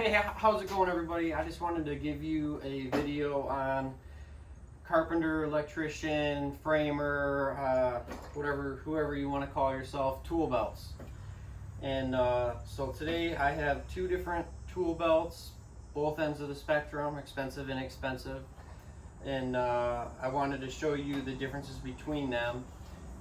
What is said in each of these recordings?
Hey, how's it going, everybody? I just wanted to give you a video on carpenter, electrician, framer, whoever you want to call yourself, tool belts. And so today I have two different tool belts, both ends of the spectrum, expensive and inexpensive. And I wanted to show you the differences between them.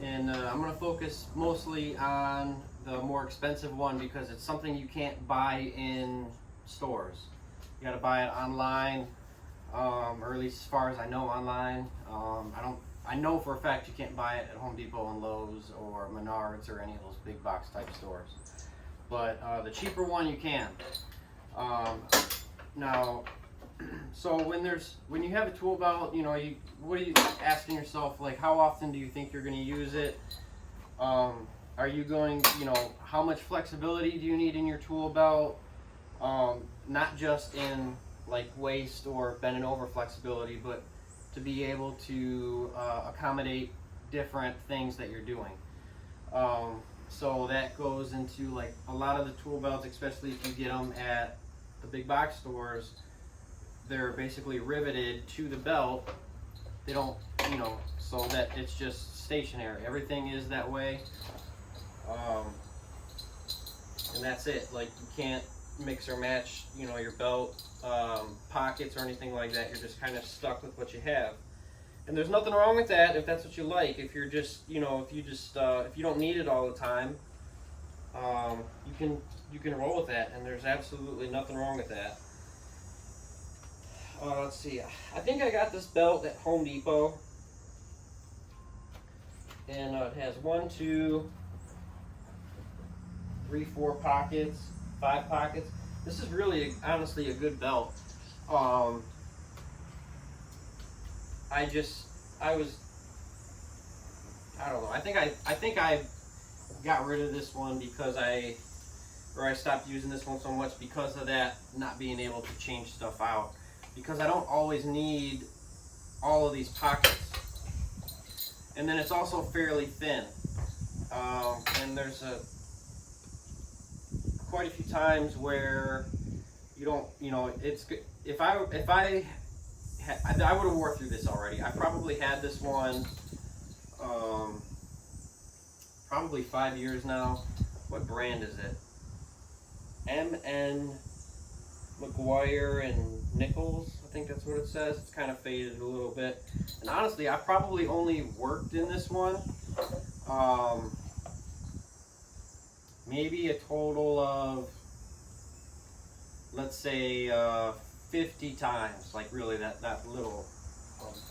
And I'm going to focus mostly on the more expensive one because it's something you can't buy in stores. You got to buy it online, or at least as far as I know, online. I know for a fact you can't buy it at Home Depot and Lowe's or Menards or any of those big box type stores. But the cheaper one you can. Now, so when you have a tool belt, what are you asking yourself, like, how often do you think you're going to use it? Are you going, how much flexibility do you need in your tool belt? Not just in like waist or bending over flexibility, but to be able to accommodate different things that you're doing. So that goes into like a lot of the tool belts, especially if you get them at the big box stores. They're basically riveted to the belt. They don't, so that it's just stationary. Everything is that way. And that's it. Like, you can't mix or match, your belt pockets or anything like that. You're just kind of stuck with what you have. And there's nothing wrong with that if that's what you like. If you're just, if you don't need it all the time, you can roll with that, and there's absolutely nothing wrong with that. Let's see. I think I got this belt at Home Depot, and it has 1, 2, 3, 4 pockets, 5 pockets. This is really, honestly, a good belt. I don't know. I think I got rid of this one because I stopped using this one so much because of that not being able to change stuff out. Because I don't always need all of these pockets. And then it's also fairly thin. And there's quite a few times where you don't, it's good. If I would have wore through this already. I probably had this one probably 5 years now. What brand is it? M.N. McGuire and Nichols, I think that's what it says. It's kind of faded a little bit. And honestly, I probably only worked in this one maybe a total of, let's say, 50 times. Like, really, that little,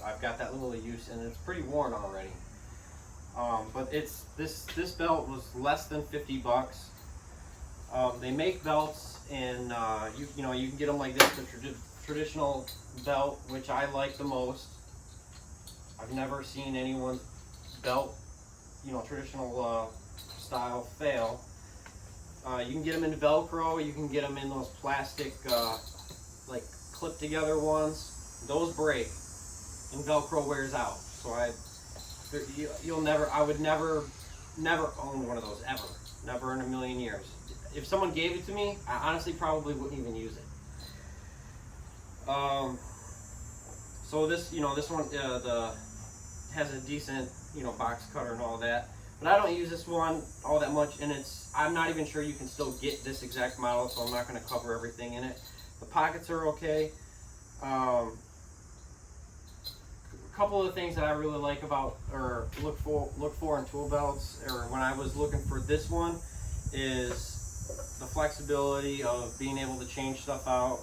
I've got that little use, and it's pretty worn already. But this belt was less than 50 bucks. They make belts, and you can get them like this, the traditional belt, which I like the most. I've never seen anyone's belt, traditional style fail. You can get them in Velcro. You can get them in those plastic, like clip together ones. Those break, and Velcro wears out. So I would never own one of those ever. Never in a million years. If someone gave it to me, I honestly probably wouldn't even use it. So this, this one has a decent, box cutter and all that. But I don't use this one all that much, and I'm not even sure you can still get this exact model, so I'm not going to cover everything in it. The pockets are okay. A couple of the things that I really like about, or look for in tool belts, or when I was looking for this one, is the flexibility of being able to change stuff out.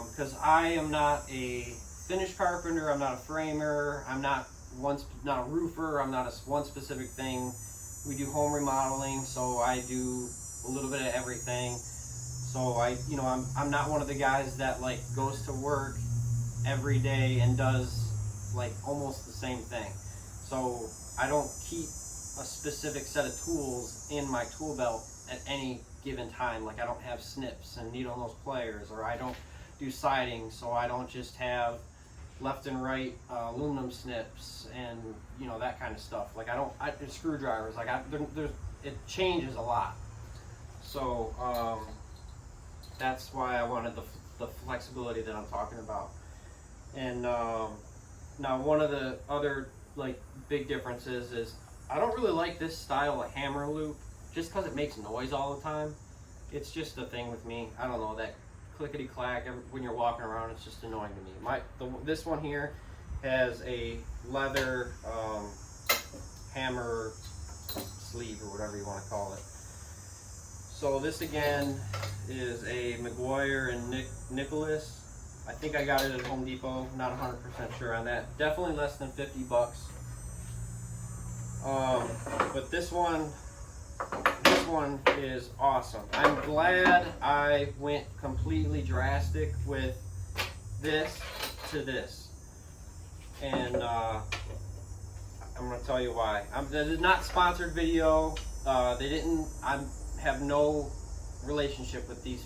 Because I am not a finished carpenter, I'm not a framer, I'm not a roofer, I'm not one specific thing. We do home remodeling, so I do a little bit of everything. So I'm not one of the guys that like goes to work every day and does like almost the same thing. So I don't keep a specific set of tools in my tool belt at any given time. Like, I don't have snips and needle nose pliers, or I don't do siding, so I don't just have left and right aluminum snips and that kind of stuff. Like, screwdrivers, like it changes a lot. So that's why I wanted the flexibility that I'm talking about. And now one of the other like big differences is I don't really like this style of hammer loop just because it makes noise all the time. It's just a thing with me. I don't know, that clickety clack when you're walking around, it's just annoying to me. This one here has a leather hammer sleeve or whatever you want to call it. So this again is a McGuire and Nicholas. I think I got it at Home Depot, not 100% sure on that. Definitely less than 50 bucks. But this one is awesome. I'm glad I went completely drastic with this to this. And I'm gonna tell you why. This is not a sponsored video. I have no relationship with this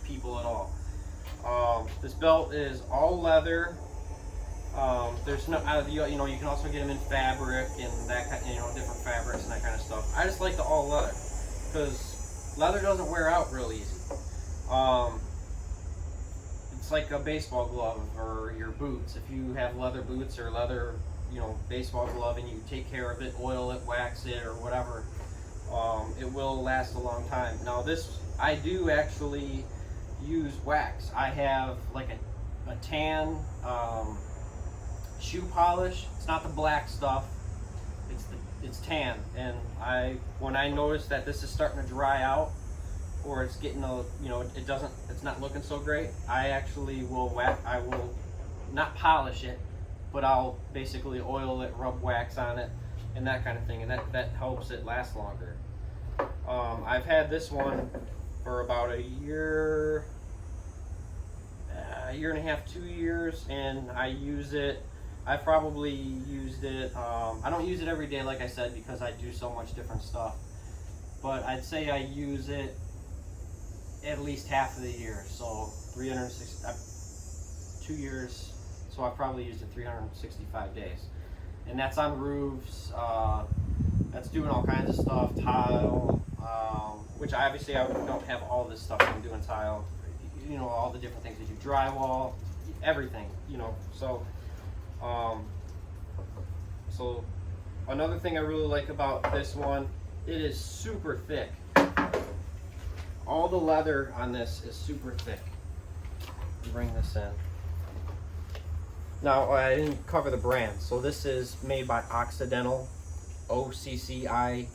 people at all. This belt is all leather. There's no, you know, you can also get them in fabric and that kind, you know, different fabrics and that kind of stuff. I just like the all leather because leather doesn't wear out real easy. It's like a baseball glove or your boots. If you have leather boots or leather, you know, baseball glove and you take care of it, oil it, wax it, or whatever, it will last a long time. Now this, I do actually use wax. I have like a tan shoe polish. It's not the black stuff. It's tan. And when I notice that this is starting to dry out, or it's getting a, you know, it's not looking so great, I actually will wax. I will not polish it, but I'll basically oil it, rub wax on it, and that kind of thing, and that helps it last longer. I've had this one for about a year and a half, 2 years, and I use it. I probably used it. I don't use it every day, like I said, because I do so much different stuff. But I'd say I use it at least half of the year. So 2 years. So I probably used it 365 days, and that's on roofs. That's doing all kinds of stuff, tile. Which obviously I don't have all this stuff I'm doing tile. You know, all the different things that you drywall, everything. You know, so. So another thing I really like about this one, it is super thick. All the leather on this is super thick. Bring this in. Now I didn't cover the brand, so this is made by Occidental, Occidental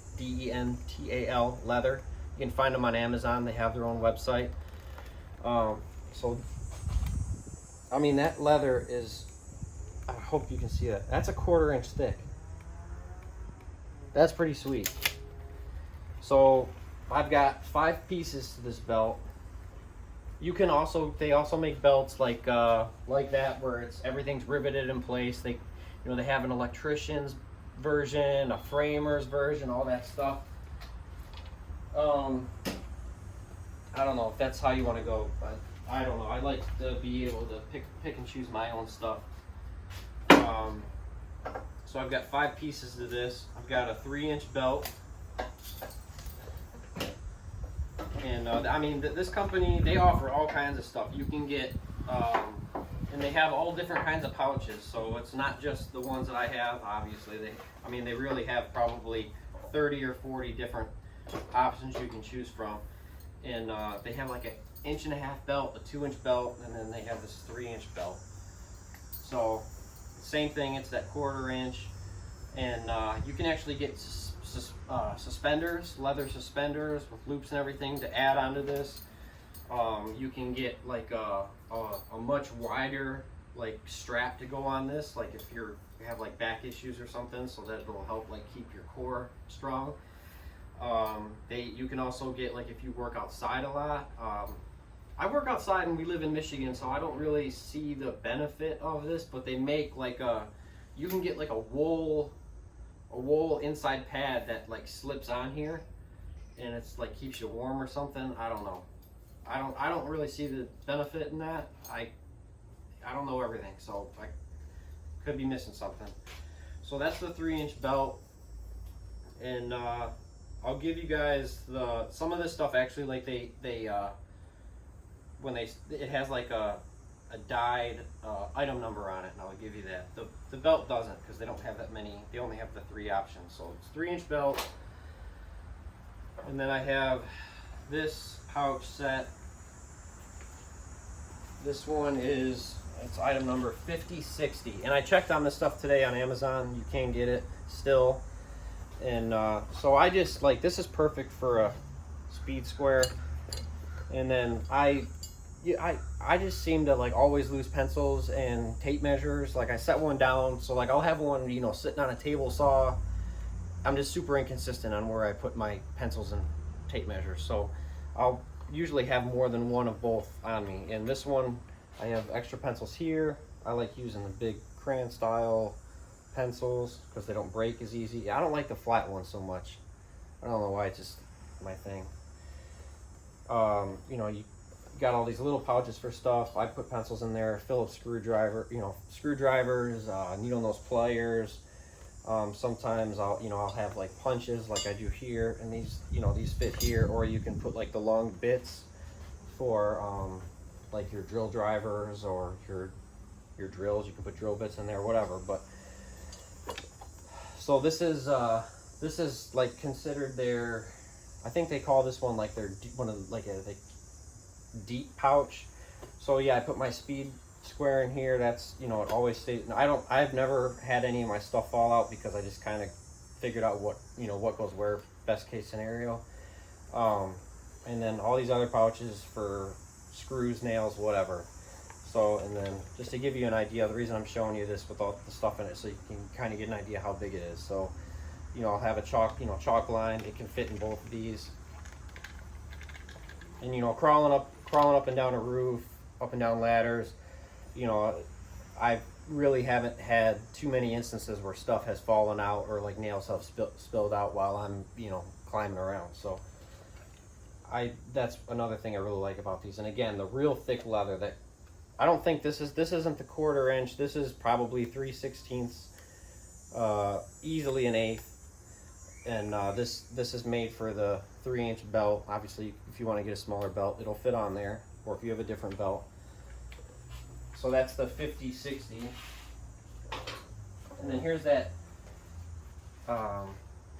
leather. You can find them on Amazon. They have their own website. So I mean, that leather is, I hope you can see that. That's a 1/4 inch thick. That's pretty sweet. So I've got 5 pieces to this belt. You can also, they also make belts like that where everything's riveted in place. They, you know, they have an electrician's version, a framer's version, all that stuff. I don't know if that's how you want to go, but I don't know. I like to be able to pick and choose my own stuff. So I've got 5 pieces to this. I've got a 3-inch belt. And I mean, this company, they offer all kinds of stuff. You can get, and they have all different kinds of pouches. So it's not just the ones that I have, obviously. They really have probably 30 or 40 different options you can choose from. And they have like an 1.5 inch belt, a 2-inch belt, and then they have this 3-inch belt. So same thing, it's that 1/4 inch. And you can actually get suspenders, leather suspenders with loops and everything to add onto this. You can get like a much wider like strap to go on this, like if you have like back issues or something, so that it'll help like keep your core strong. You can also get, like, if you work outside a lot. I work outside and we live in Michigan, so I don't really see the benefit of this, but they make like you can get like a wool inside pad that like slips on here, and it's like keeps you warm or something. I don't know. I don't really see the benefit in that. I don't know everything, so I could be missing something. So that's the 3-inch belt, and I'll give you guys some of this stuff. Actually, like they when it has like a dyed item number on it, and I'll give you that. The belt doesn't, because they don't have that many. They only have the 3 options. So it's 3-inch belt, and then I have this pouch set. This one it's item number 5060, and I checked on this stuff today on Amazon. You can get it still, and so I just like, this is perfect for a speed square. And then I just seem to like always lose pencils and tape measures. Like I set one down, so like I'll have one, you know, sitting on a table saw. I'm just super inconsistent on where I put my pencils and tape measures, so I'll usually have more than one of both on me. And this one, I have extra pencils here. I like using the big crayon style pencils because they don't break as easy. I don't like the flat ones so much. I don't know why, it's just my thing. You know, you got all these little pouches for stuff. I put pencils in there, Phillips screwdrivers, needle nose pliers. Sometimes I'll have like punches like I do here, and these, you know, these fit here. Or you can put like the long bits for like your drill drivers or your drills. You can put drill bits in there, whatever. But so this is like considered their, I think they call this one like their one of like a deep pouch. So yeah, I put my speed square in here. That's, you know, it always stays. I've never had any of my stuff fall out because I just kind of figured out what, you know, what goes where, best case scenario. And then all these other pouches for screws, nails, whatever. So, and then just to give you an idea, the reason I'm showing you this with all the stuff in it, so you can kind of get an idea how big it is. So, you know, I'll have a chalk line. It can fit in both of these. And, you know, crawling up and down a roof, up and down ladders, you know, I really haven't had too many instances where stuff has fallen out or like nails have spilled out while I'm, you know, climbing around. So that's another thing I really like about these. And again, the real thick leather, that I don't think this isn't the 1/4 inch. This is probably 3/16, easily an 1/8. And this is made for the 3-inch belt. Obviously, if you want to get a smaller belt, it'll fit on there, or if you have a different belt. So that's the 5060. And then here's that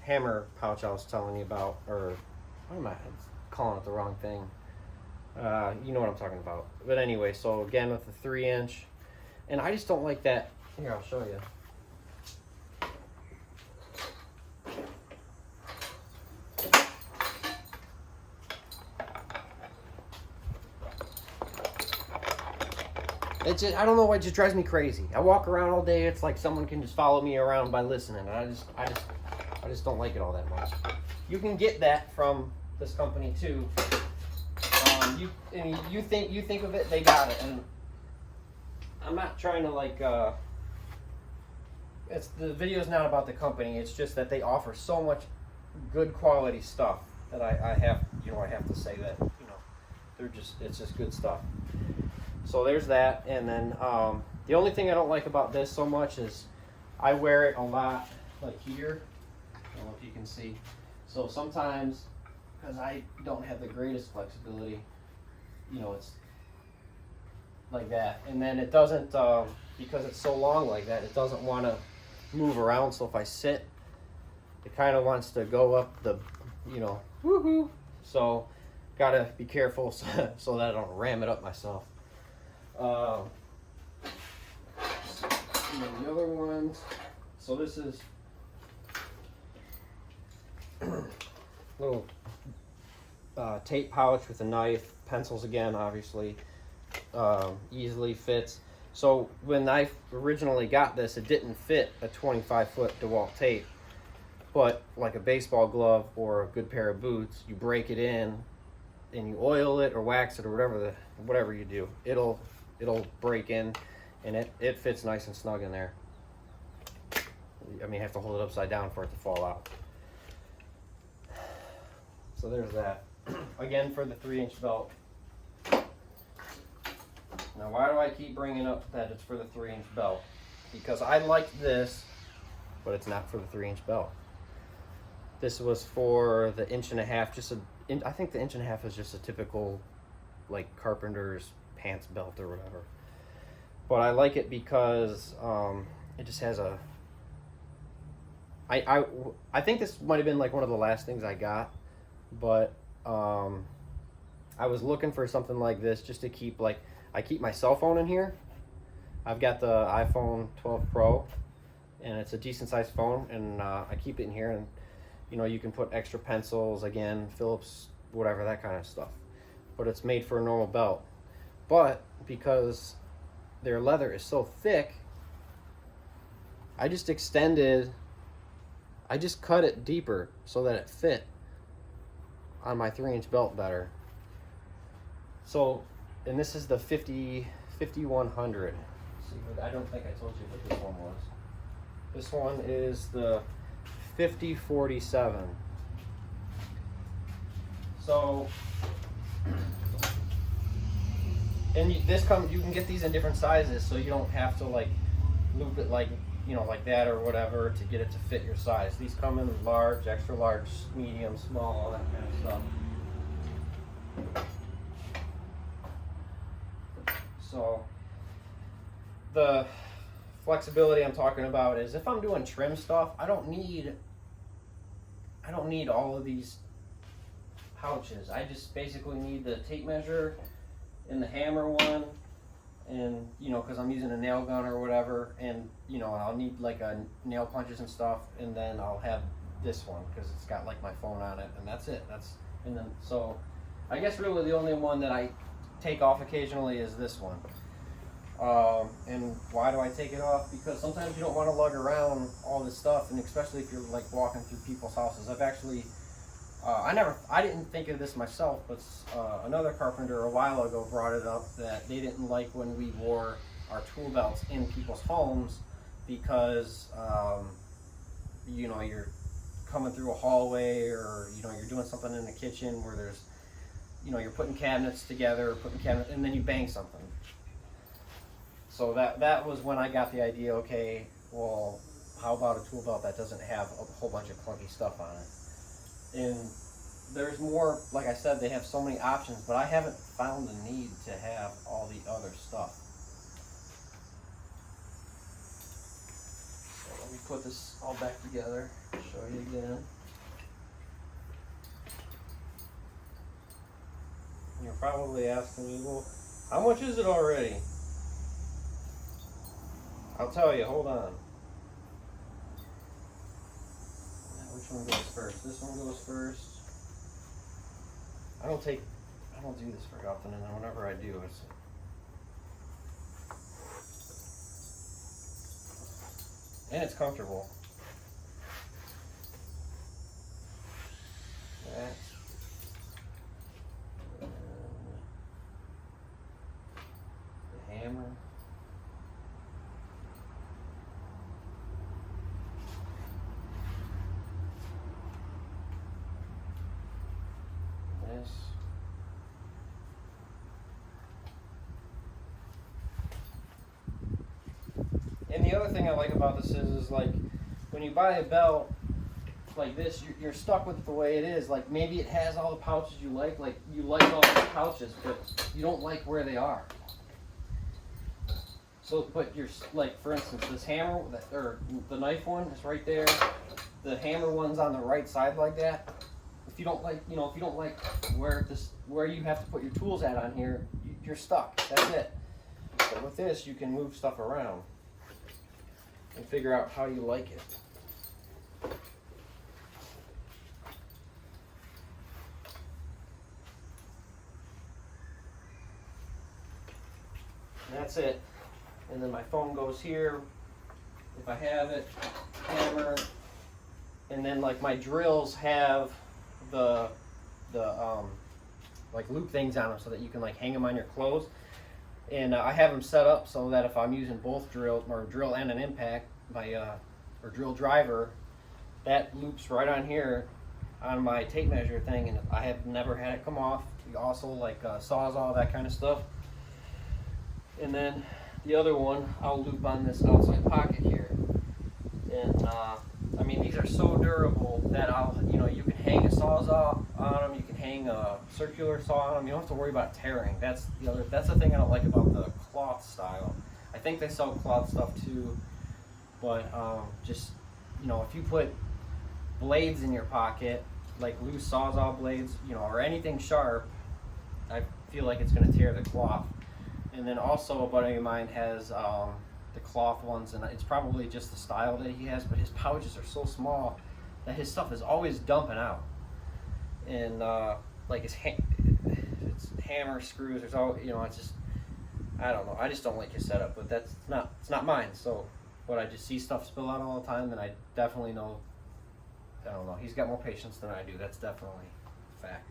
hammer pouch I was telling you about, or what am I calling it the wrong thing? You know what I'm talking about. But anyway, so again with the 3-inch, and I just don't like that. Here, I'll show you. It's just, I don't know why, it just drives me crazy. I walk around all day, it's like someone can just follow me around by listening, and I just don't like it all that much. You can get that from this company too. You think of it, they got it. And I'm not trying to like the video's not about the company, it's just that they offer so much good quality stuff that I have to say that, you know, it's just good stuff. So there's that. And then the only thing I don't like about this so much is I wear it a lot like here. I don't know if you can see. So sometimes, because I don't have the greatest flexibility, you know, it's like that. And then it doesn't, because it's so long like that, it doesn't want to move around. So if I sit, it kind of wants to go up the, you know, woohoo. So gotta be careful so that I don't ram it up myself. And then the other ones, so this is little tape pouch with a knife, pencils again, obviously, easily fits. So when I originally got this, it didn't fit a 25-foot DeWalt tape, but like a baseball glove or a good pair of boots, you break it in and you oil it or wax it or whatever you do, it'll break in, and it fits nice and snug in there. I mean, you have to hold it upside down for it to fall out. So there's that. Again, for the 3-inch belt. Now, why do I keep bringing up that it's for the 3-inch belt? Because I like this, but it's not for the 3-inch belt. This was for the 1.5 inch. I think the 1.5 inch is just a typical like carpenter's pants belt or whatever. But I like it because it just has a. I think this might have been like one of the last things I got, but I was looking for something like this just to keep, like, I keep my cell phone in here. I've got the iPhone 12 Pro, and it's a decent sized phone, and I keep it in here, and you know, you can put extra pencils, again, Phillips, whatever, that kind of stuff. But it's made for a normal belt. But because their leather is so thick, I just cut it deeper so that it fit on my 3-inch belt better. So, and this is the 5100. See, I don't think I told you what this one was. This one is the 5047. So, and you can get these in different sizes, so you don't have to like loop it like, you know, like that or whatever to get it to fit your size. These come in large, extra large, medium, small, all that kind of stuff. So the flexibility I'm talking about is if I'm doing trim stuff, I don't need all of these pouches. I just basically need the tape measure and the hammer one, and you know, because I'm using a nail gun or whatever, and you know, I'll need like a nail punches and stuff, and then I'll have this one because it's got like my phone on it, and that's it. And then so I guess really the only one that I take off occasionally is this one. And why do I take it off? Because sometimes you don't want to lug around all this stuff, and especially if you're like walking through people's houses. I've actually I didn't think of this myself, but another carpenter a while ago brought it up that they didn't like when we wore our tool belts in people's homes because, you know, you're coming through a hallway, or, you know, you're doing something in the kitchen where there's, you know, you're putting cabinets together, and then you bang something. So that was when I got the idea, okay, well, how about a tool belt that doesn't have a whole bunch of clunky stuff on it? And there's more, like I said, they have so many options, but I haven't found the need to have all the other stuff. So let me put this all back together, show you again. You're probably asking me, well, how much is it already? I'll tell you, hold on. Which one goes first? This one goes first. I don't do this very often, and then whenever I do, it's and it's comfortable. That. And the hammer. This. And the other thing I like about this is like when you buy a belt like this, you're stuck with the way it is. Like maybe it has all the pouches you like you like all the pouches, but you don't like where they are. So, but you're like, for instance, this hammer, or the knife one is right there. The hammer one's on the right side like that. If you don't like, you know, if you don't like where you have to put your tools at on here, you're stuck. That's it. But with this, you can move stuff around and figure out how you like it. And that's it. And then my phone goes here, if I have it, hammer, and then like my drills have the like loop things on them so that you can like hang them on your clothes. And I have them set up so that if I'm using both drill and an impact, or drill driver, that loops right on here on my tape measure thing, and I have never had it come off. Also like Sawzall, that kind of stuff. And then the other one I'll loop on this outside pocket here. And I mean, these are so durable that you can hang a sawzall on them. You can hang a circular saw on them. You don't have to worry about tearing. That's the thing I don't like about the cloth style. I think they sell cloth stuff too, but just, you know, if you put blades in your pocket, like loose sawzall blades, you know, or anything sharp, I feel like it's going to tear the cloth. And then also a buddy of mine has the cloth ones, and it's probably just the style that he has, but his pouches are so small that his stuff is always dumping out. And like it's hammer screws, there's all, you know, it's just, I don't know, I just don't like his setup, but it's not mine. So what, I just see stuff spill out all the time, and I definitely know, I don't know, he's got more patience than I do. That's definitely a fact.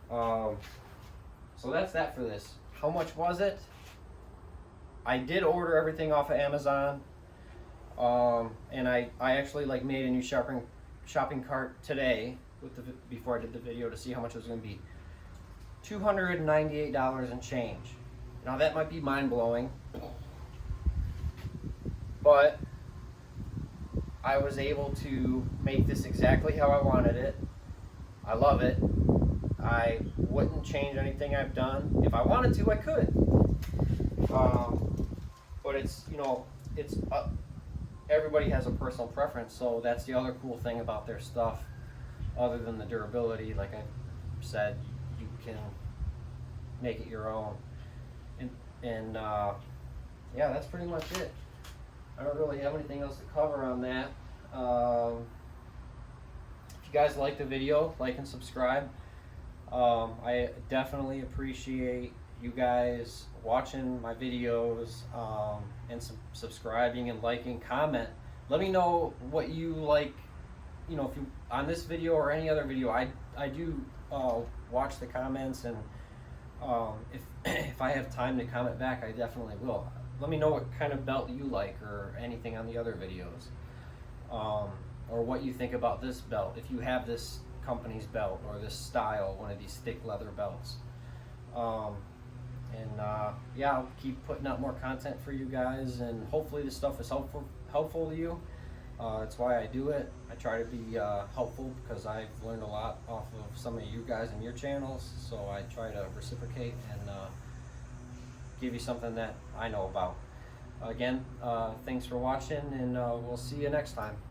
So that's that for this. How much was it? I did order everything off of Amazon, and I actually like made a new shopping cart today with before I did the video to see how much it was going to be. $298 and change. Now that might be mind-blowing, but I was able to make this exactly how I wanted it. I love it. I wouldn't change anything I've done. If I wanted to, I could. But it's, you know, it's everybody has a personal preference, so that's the other cool thing about their stuff. Other than the durability, like I said, you can make it your own. And yeah, that's pretty much it. I don't really have anything else to cover on that. If you guys like the video, like and subscribe. I definitely appreciate you guys watching my videos, and subscribing and liking, comment. Let me know what you like, you know, if you on this video or any other video. I do watch the comments, and if I have time to comment back, I definitely will. Let me know what kind of belt you like, or anything on the other videos, or what you think about this belt, if you have this company's belt or this style, one of these thick leather belts. Yeah, I'll keep putting out more content for you guys, and hopefully this stuff is helpful to you. That's why I do it. I try to be helpful, because I've learned a lot off of some of you guys and your channels, so I try to reciprocate and give you something that I know about. Again, thanks for watching, and we'll see you next time.